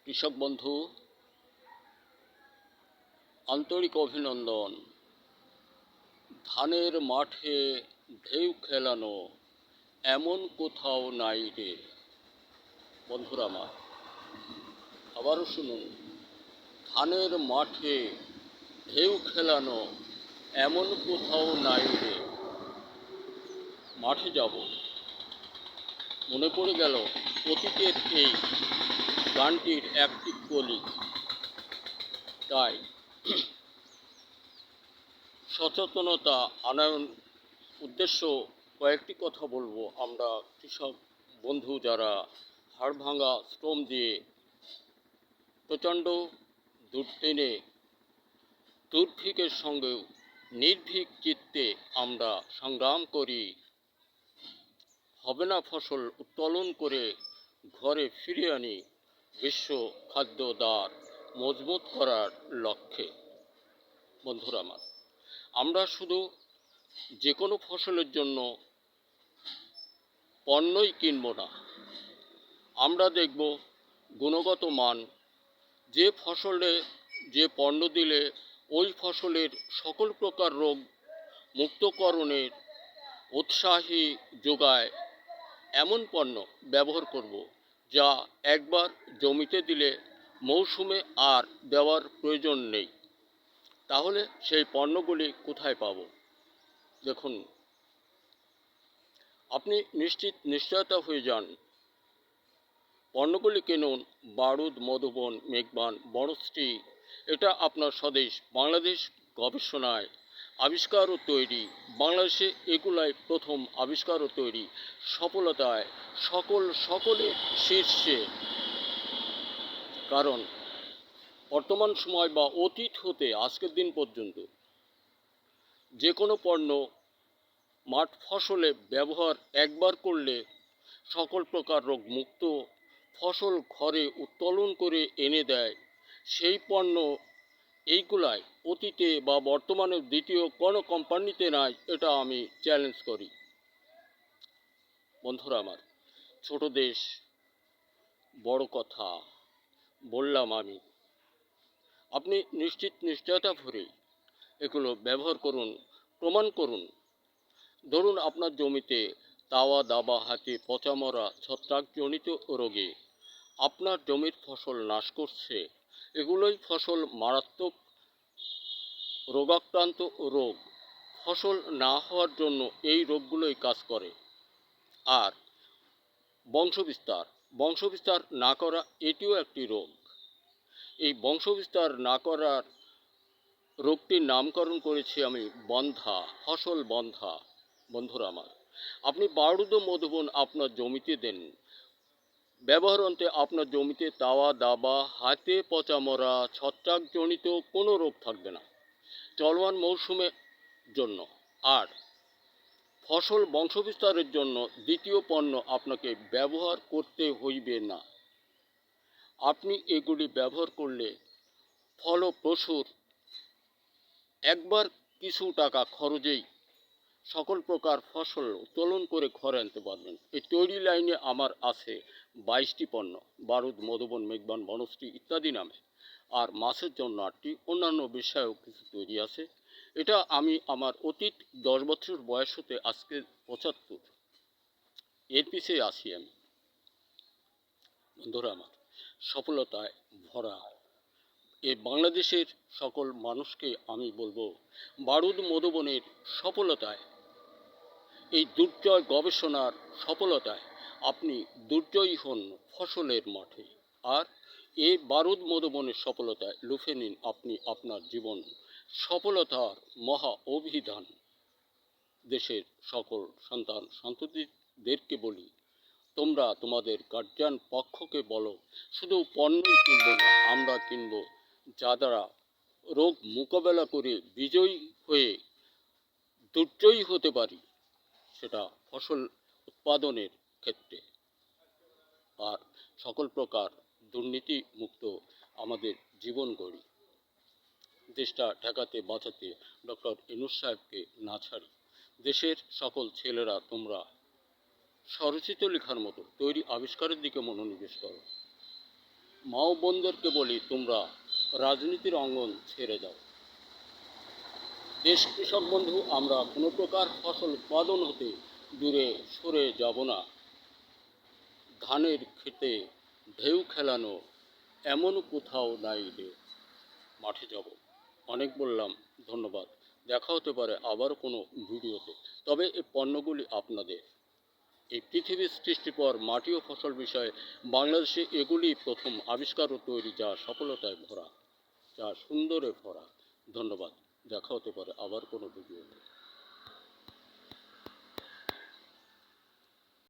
কৃষক বন্ধু, আন্তরিক অভিনন্দন। ধানের মাঠে ঢেউ খেলানো এমন কোথাও নাই রে। বন্ধুরা আমার, আবারও শুনুন, ধানের মাঠে ঢেউ খেলানো এমন কোথাও নাই রে। মাঠে যাব, মনে পড়ে গেল অতীতের এই গানটির একটি কলি। তাই সচেতনতা আনয়ন উদ্দেশ্য কয়েকটি কথা বলবো। আমরা কৃষক বন্ধু যারা হাড় ভাঙা শ্রম দিয়ে প্রচণ্ড দুর্দিনে দুর্ভিক্ষের সঙ্গেও নির্ভীক চিত্তে আমরা সংগ্রাম করি, হবে না ফসল উত্তোলন করে ঘরে ফিরে আনি বিশ্ব খাদ্য দ্বার মজবুত করার লক্ষ্যে। বন্ধুরা আমার, আমরা শুধু যে কোনো ফসলের জন্য পণ্যই কিনব না, আমরা দেখব গুণগত মান। যে ফসলে যে পণ্য দিলে ওই ফসলের সকল প্রকার রোগ মুক্তকরণের উৎসাহী যোগায় এমন পণ্য ব্যবহার করব, যা একবার জমিতে দিলে মৌসুমে আর দেওয়ার প্রয়োজন নেই। তাহলে সেই পণ্যগুলি কোথায় পাব? দেখুন, আপনি নিশ্চয়তা হয়ে যান, পণ্যগুলি কিনুন বারুদ, মধুবন, মেঘবান, বনশ্রী। এটা আপনার স্বদেশ বাংলাদেশ গবেষণায় আবিষ্কার ও তৈরি। বাংলাদেশে এগুলাই প্রথম আবিষ্কার ও তৈরি, সফলতায় সকলের শীর্ষে। কারণ বর্তমান সময় বা অতীত হতে আজকের দিন পর্যন্ত যে কোনো পণ্য মাঠ ফসলে ব্যবহার একবার করলে সকল প্রকার রোগ মুক্ত ফসল ঘরে উত্তোলন করে এনে দেয়। সেই পণ্য এইগুলাই অতীতে বা বর্তমানে দ্বিতীয় কোনো কোম্পানিতে নাই, এটা আমি চ্যালেঞ্জ করি। বন্ধুরা আমার, ছোট দেশ বড় কথা বললাম আমি। আপনি নিশ্চয়তা ভরে এগুলো ব্যবহার করুন, প্রমাণ করুন। ধরুন আপনার জমিতে তাওয়া দাবা, হাতে পচা মরা, ছত্রাকজনিত রোগে আপনার জমির ফসল নাশ করছে। এগুলোই ফসল মারাত্মক রোগাক্রান্ত রোগ। ফসল না হওয়ার জন্য এই রোগগুলোই কাজ করে। আর বংশবিস্তার না করা, এটিও একটি রোগ। এই বংশবিস্তার না করার রোগটির নামকরণ করেছি আমি বন্ধ্যা, ফসল বন্ধ্যা। বন্ধুরা আমার, আপনি বারুদ মধুবন আপনার জমিতে দেন, ব্যবহার অন্তে আপনার জমিতে তাওয়া দাবা, হাতে পচা মরা, ছত্রাকজনিত কোনো রোগ থাকবে না চলমান মৌসুমের জন্য। আর ফসল বংশবিস্তারের জন্য দ্বিতীয় পণ্য আপনাকে ব্যবহার করতে হইবে না। আপনি এগুলি ব্যবহার করলে ফলপ্রসূর একবার কিছু টাকা খরচেই সকল প্রকার ফসল উত্তোলন করে ঘরে আনতে পারবেন। এই তৈরি লাইনে আমার আছে 22টি পণ্য, বারুদ, মধুবন, মেঘবান, বনশ্রী ইত্যাদি নামে। আর মাছের জন্য 8টি, অন্যান্য বিষয়েও কিছু তৈরি আছে। এটা আমি আমার অতীত 10 বছর বয়স হতে আজকে 75, এর পিছিয়ে আসি আমি। বন্ধুরা আমার, সফলতায় ভরা এই বাংলাদেশের সকল মানুষকে আমি বলবো, বারুদ মধুবনের সফলতায়, এই দুর্জয় গবেষণার সফলতায় আপনি দুর্জয়ী হন ফসলের মাঠে। আর এই বারুদ মধুবনের সফলতায় লুফে নিন আপনি আপনার জীবন। সফলতার মহা অভিধান। দেশের সকল সন্তান সন্ততিদেরকে বলি, তোমরা তোমাদের গার্জিয়ান পক্ষকে বলো, শুধু পণ্যই কিনবো না, আমরা কিনবো যা দ্বারা রোগ মোকাবেলা করে বিজয়ী হয়ে দুর্জয়ী হতে পারি, সেটা ফসল উৎপাদনের ক্ষেত্রে। আর সকল প্রকার দুর্নীতি মুক্ত আমাদের জীবন গড়ি। দেশটা ঠেকাতে বাঁচাতে ডক্টর ইউনূস সাহেবকে না ছাড়ি। দেশের সকল ছেলেরা তোমরা স্বরচিত লেখার মতো তৈরি আবিষ্কারের দিকে মনোনিবেশ করো। মা ও বোনদেরকে বলি, তোমরা রাজনীতির অঙ্গন ছেড়ে দাও। দেশ কৃষক বন্ধু, আমরা কোনো প্রকার ফসল উৎপাদন হতে দূরে সরে যাব না। ধানের ক্ষেতে ঢেউ খেলানো এমন কোথাও নাই রে, মাঠে যাব। অনেক বললাম, ধন্যবাদ। দেখা হতে পারে আবার কোনো ভিডিওতে। তবে এই পণ্যগুলি আপনাদের। এই পৃথিবীর সৃষ্টির পর মাটি ও ফসল বিষয়ে বাংলাদেশে এগুলি প্রথম আবিষ্কার ও তৈরি, যা সফলতায় ভরা, যা সুন্দরে ভরা। ধন্যবাদ। দেখা হতে পারে আবার কোনো ভিডিওতে।